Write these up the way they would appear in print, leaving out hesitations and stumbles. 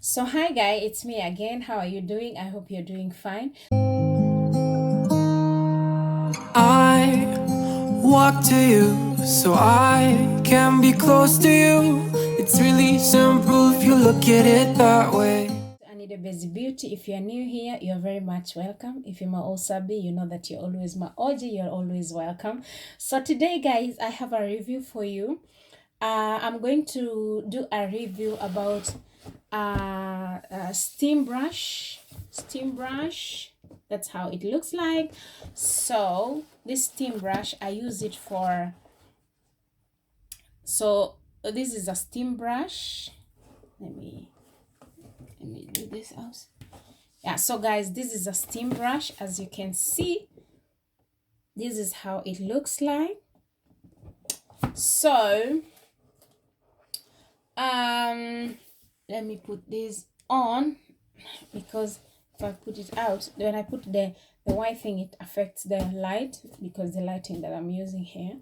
So hi guys, it's me again. How are you doing? I hope you're doing fine. I walk to you so I can be close to you. It's really simple if you look at it that way. I need a busy beauty. If you're new here, you're very much welcome. If you're my Osabi, you know that you're always my OG, you're always welcome. So today guys, I have a review for you. I'm going to do a review about a steam brush. Steam brush. That's how it looks like. So this steam brush, I use it for. So this is a steam brush. Let me do this out. Yeah. So guys, this is a steam brush. As you can see, this is how it looks like. So let me put this on because if I put it out, when I put the white thing, it affects the light because the lighting that I'm using here.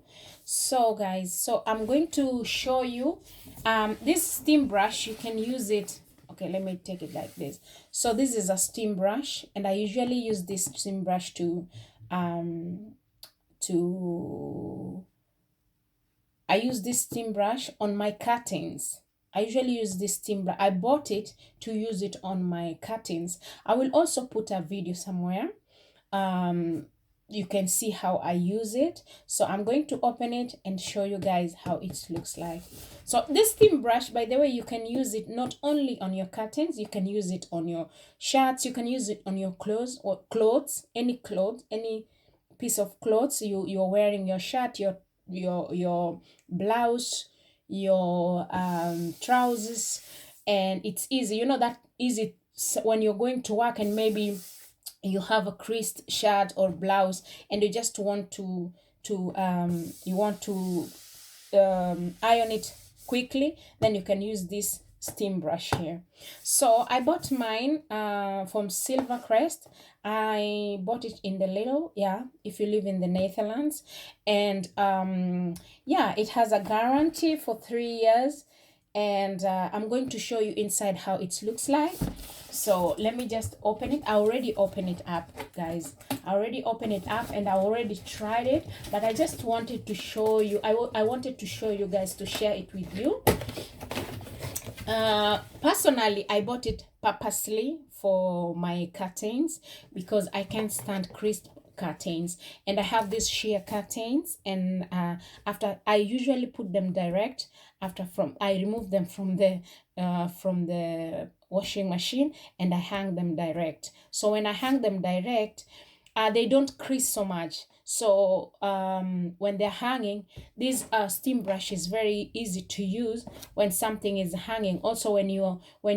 So guys, so I'm going to show you this steam brush. You can use it. Okay, let me take it like this. So this is a steam brush, and I usually use this steam brush to I use this steam brush on my curtains. I usually use this steam brush. I bought it to use it on my curtains. I will also put a video somewhere. You can see how I use it. So I'm going to open it and show you guys how it looks like. So this steam brush, by the way, you can use it not only on your curtains, you can use it on your shirts, you can use it on your clothes or clothes, any piece of clothes you're wearing, your shirt, your blouse, your trousers, and it's easy. You know that easy when you're going to work and maybe you have a creased shirt or blouse and you just want to iron it quickly, then you can use this steam brush here. So I bought mine from Silvercrest. I bought it in the Lidl, yeah, if you live in the Netherlands. And yeah, it has a guarantee for 3 years. And I'm going to show you inside how it looks like. So let me just open it. I already opened it up, guys. I already opened it up and I already tried it, but I just wanted to show you. I wanted to show you guys, to share it with you. Personally, I bought it purposely for my curtains because I can't stand creased curtains, and I have these sheer curtains, and after I usually put them direct after from I remove them from the washing machine, and I hang them direct. So when I hang them direct, they don't crease so much. So when they're hanging, this steam brush is very easy to use when something is hanging. Also, when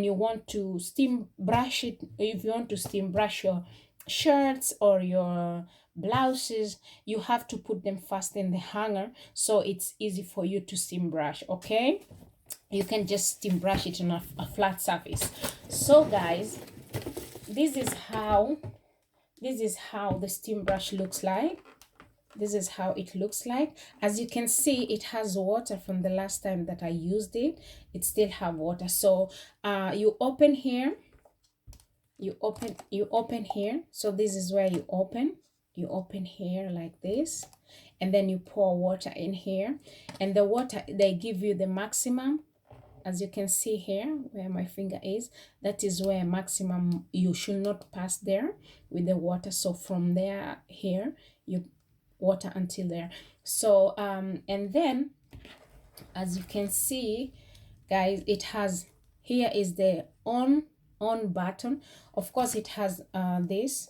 you want to steam brush it, if you want to steam brush your shirts or your blouses, you have to put them first in the hanger, so it's easy for you to steam brush. Okay, you can just steam brush it on a flat surface. So guys, this is how the steam brush looks like. This is how it looks like. As you can see, it has water from the last time that I used it. It still have water. So you open here, you open here. So this is where you open here like this, and then you pour water in here, and the water, they give you the maximum. As you can see here where my finger is, that is where maximum. You should not pass there with the water. So from there here, you water until there. So and then as you can see, guys, it has, here is the on button. Of course it has this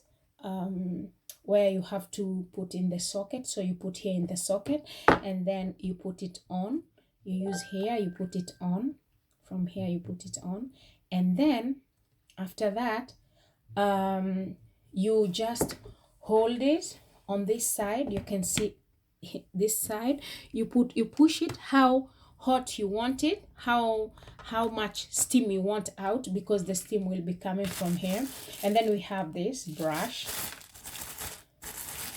where you have to put in the socket. So you put here in the socket, and then you put it on. You use here, you put it on. From here you put it on, and then after that you just hold it on this side. You can see this side. You push it how hot you want it, how much steam you want out, because the steam will be coming from here. And then we have this brush.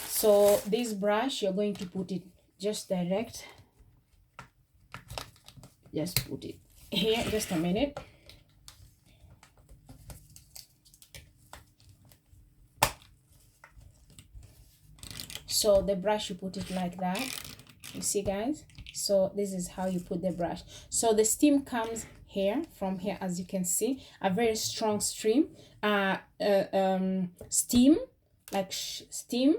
So this brush, you're going to put it just direct. Just put it here. Just a minute. So the brush, you put it like that, you see guys. So this is how you put the brush. So the steam comes here, from here, as you can see, a very strong steam, steam, like steam.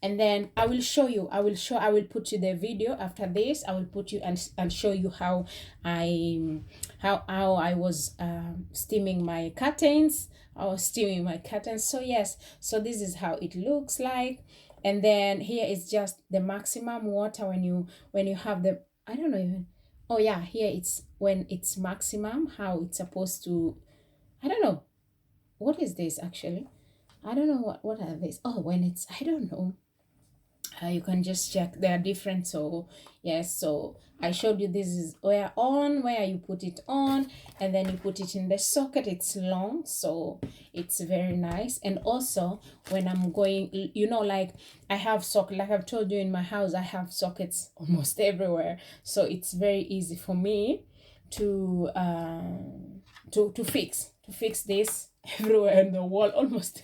And then I will show you, I will put you the video after this. I will put you and show you how I was steaming my curtains. I was steaming my curtains. So yes, so this is how it looks like. And then here is just the maximum water when you have the, I don't know even, oh yeah, here it's when it's maximum, how it's supposed to, I don't know, what is this actually, I don't know what are these, oh, when it's, I don't know, you can just check, they are different. So yes, so I showed you, this is where you put it on, and then you put it in the socket. It's long, so it's very nice. And also when I'm going, you know, like I have socket, like I've told you, in my house I have sockets almost everywhere, so it's very easy for me to fix this everywhere in the wall, almost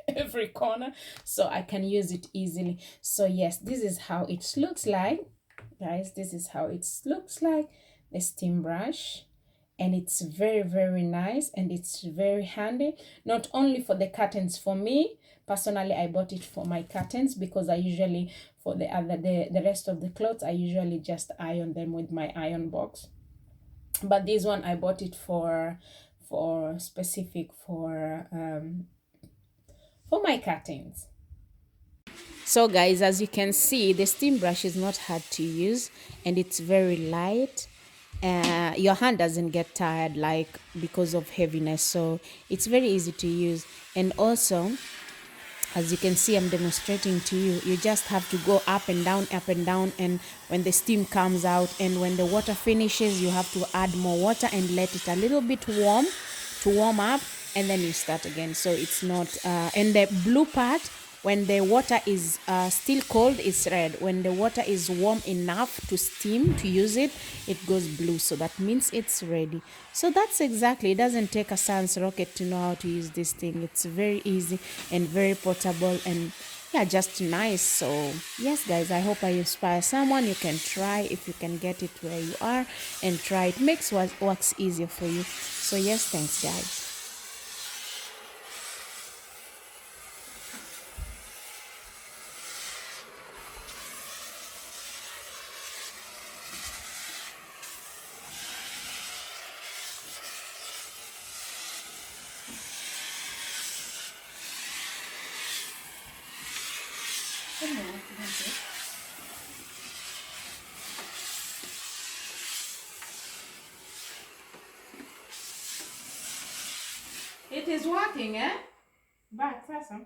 every corner, so I can use it easily. So yes, this is how it looks like, guys. This is how it looks like, the steam brush. And it's very, very nice, and it's very handy, not only for the curtains. For me personally, I bought it for my curtains, because I usually, for the rest of the clothes, I usually just iron them with my iron box. But this one I bought it for specific for my curtains. So guys, as you can see, the steam brush is not hard to use, and it's very light. Your hand doesn't get tired, like, because of heaviness, so it's very easy to use. And also, as you can see, I'm demonstrating to you, you just have to go up and down, and when the steam comes out, and when the water finishes, you have to add more water and let it a little bit warm up, and then you start again. So it's not and the blue part, when the water is still cold, it's red. When the water is warm enough to steam, to use it, it goes blue. So that means it's ready. So that's exactly, it doesn't take a science rocket to know how to use this thing. It's very easy and very portable, and yeah, just nice. So yes guys, I hope I inspire someone. You can try, if you can get it where you are, and try it. Makes what works easier for you. So yes, thanks guys. It is working, eh? Back, fasten.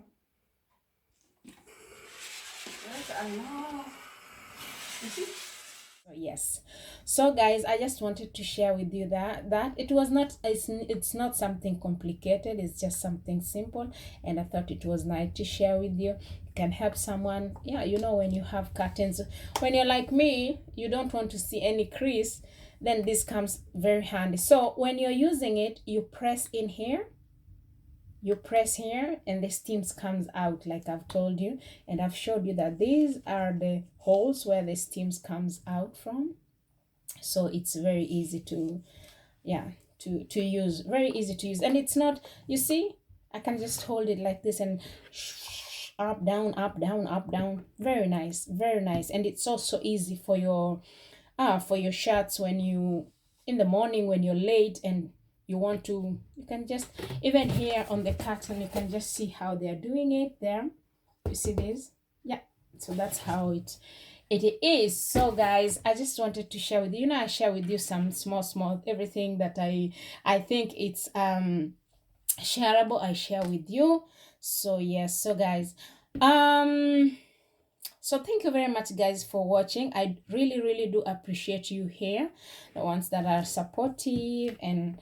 You see? Yes. So guys, I just wanted to share with you that it was not, it's not something complicated, it's just something simple, and I thought it was nice to share with you. It can help someone. Yeah, you know, when you have curtains, when you're like me, you don't want to see any crease, then this comes very handy. So when you're using it, you press in here, and the steams comes out, like I've told you, and I've showed you that these are the holes where the steams comes out from. So it's very easy to, yeah, to use, very easy to use. And it's not, you see, I can just hold it like this and up down, up down, up down. Very nice, very nice. And it's also easy for your shirts, when you, in the morning when you're late and you want to, you can just, even here on the curtain, you can just see how they're doing it there. You see this? Yeah. So that's how it is. So guys, I just wanted to share with you. I share with you some small everything that I think it's shareable, I share with you. So yes, so guys, so thank you very much guys for watching. I really do appreciate you here, the ones that are supportive, and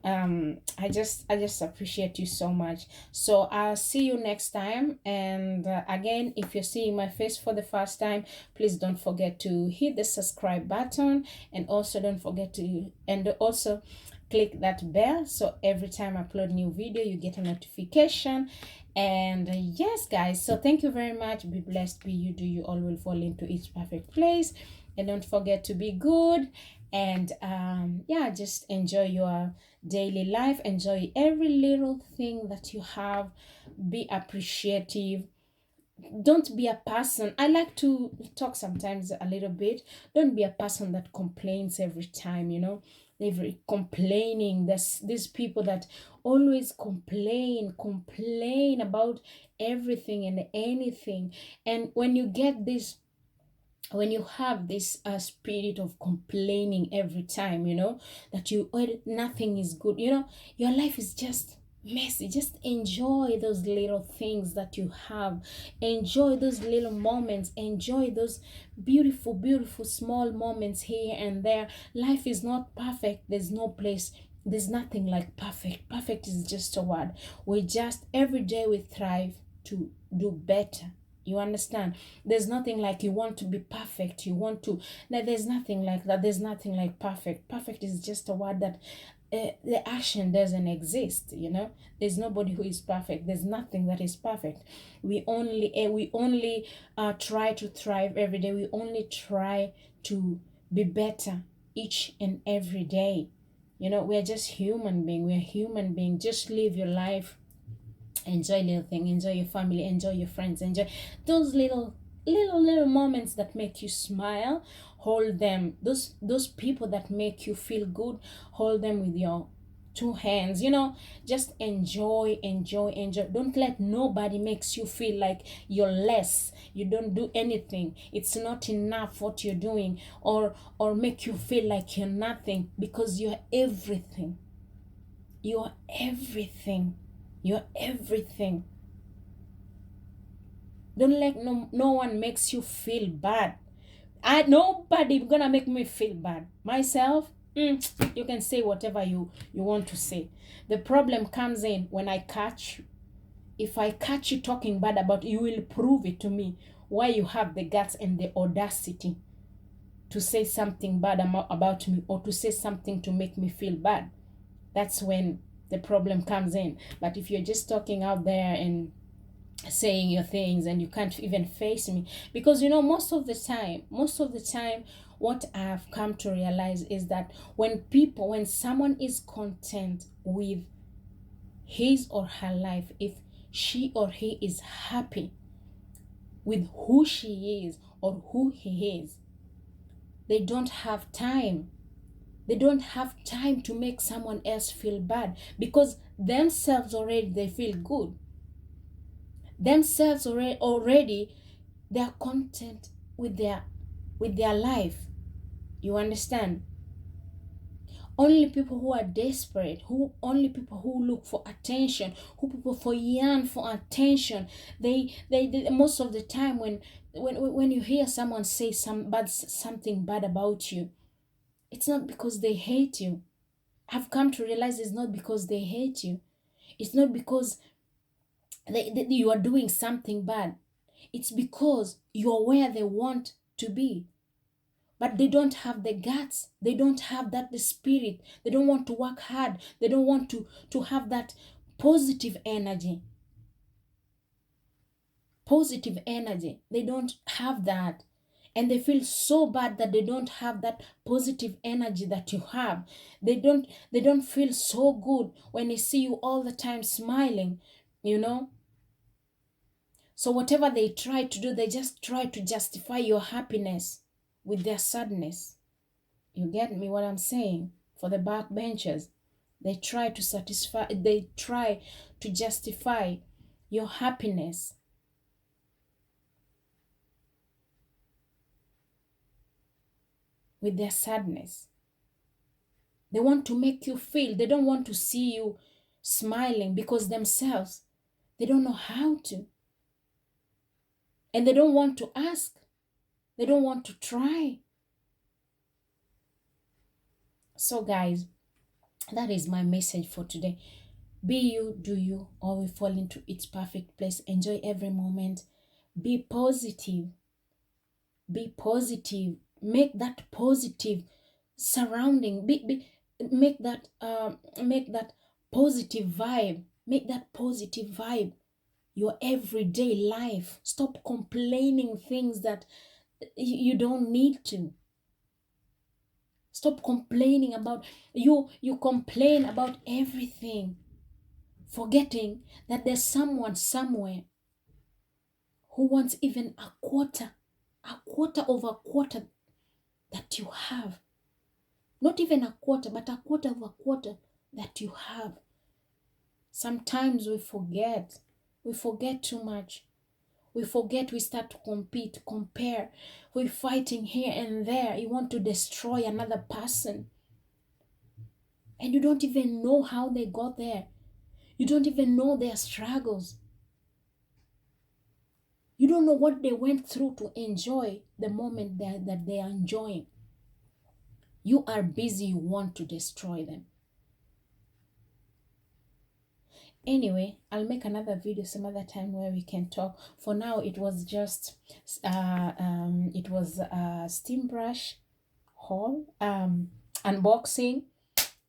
I just appreciate you so much. So I'll see you next time. And again, if you're seeing my face for the first time, please don't forget to hit the subscribe button, and also don't forget to, and also click that bell so every time I upload new video you get a notification. And yes guys, so thank you very much. Be blessed, be you, do you, all will fall into its perfect place. And don't forget to be good. And yeah, just enjoy your daily life, enjoy every little thing that you have, be appreciative. Don't be a person, I like to talk sometimes a little bit, don't be a person that complains every time, you know. They're very complaining. There's these people that always complain about everything and anything. And when you get this, when you have this spirit of complaining every time, you know, that you nothing is good, you know, your life is just messy. Just enjoy those little things that you have, enjoy those little moments, enjoy those beautiful small moments here and there. Life is not perfect, there's no place, there's nothing like perfect is just a word. We just every day we thrive to do better. You understand? There's nothing like you want to be perfect. You want to. No, there's nothing like that. There's nothing like perfect. Perfect is just a word that the action doesn't exist. You know, there's nobody who is perfect. There's nothing that is perfect. We only try to thrive every day. We only try to be better each and every day. You know, we're just human being. We're human being. Just live your life, enjoy little thing, enjoy your family, enjoy your friends, enjoy those little moments that make you smile. Hold them, those people that make you feel good, hold them with your two hands, you know. Just enjoy. Don't let nobody makes you feel like you're less, you don't do anything, it's not enough what you're doing, or make you feel like you're nothing, because you're everything. You're everything. You're everything. Don't let no one makes you feel bad. Nobody gonna make me feel bad. Myself, you can say whatever you want to say. The problem comes in when I catch you. If I catch you talking bad about you, will prove it to me why you have the guts and the audacity to say something bad about me, or to say something to make me feel bad. That's when the problem comes in. But if you're just talking out there and saying your things, and you can't even face me, because you know, most of the time what I've come to realize is that when someone is content with his or her life, if she or he is happy with who she is or who he is, they don't have time to make someone else feel bad, because themselves already they feel good. Themselves already they are content with their life. You understand? Only people who are desperate, only people who look for attention, who people for yearn for attention, they most of the time when you hear someone say something bad about you, it's not because they hate you. I've come to realize it's not because they hate you. It's not because you are doing something bad. It's because you're where they want to be. But they don't have the guts. They don't have the spirit. They don't want to work hard. They don't want to have that positive energy. Positive energy. They don't have that. And they feel so bad that they don't have that positive energy that you have. They don't feel so good when they see you all the time smiling, you know. So whatever they try to do, they just try to justify your happiness with their sadness. You get me what I'm saying? For the backbenchers, they try to justify your happiness with their sadness. They want to make you feel, they don't want to see you smiling, because themselves, they don't know how to. And they don't want to ask. They don't want to try. So guys, that is my message for today. Be you, do you, or we fall into its perfect place. Enjoy every moment. Be positive. Be positive. Make that positive surrounding. make that positive vibe. Make that positive vibe your everyday life. Stop complaining things that you don't need to. Stop complaining about you complain about everything, forgetting that there's someone somewhere who wants even a quarter of a quarter that you have. Not even a quarter, but a quarter of a quarter that you have. Sometimes we forget too much. We forget, we start to compete, compare. We're fighting here and there. You want to destroy another person. And you don't even know how they got there. You don't even know their struggles. You don't know what they went through to enjoy the moment that they are enjoying. You are busy, you want to destroy them. Anyway, I'll make another video some other time where we can talk. For now, it was just steam brush haul, unboxing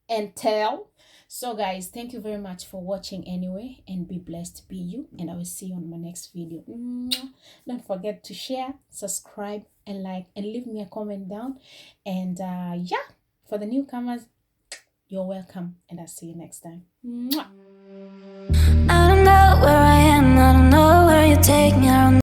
and tell. So guys, thank you very much for watching anyway, and be blessed, be you, and I will see you on my next video. Don't forget to share, subscribe, and like, and leave me a comment down. And yeah, for the newcomers, you're welcome, and I'll see you next time. I don't know where I am, I don't know where you take me, I don't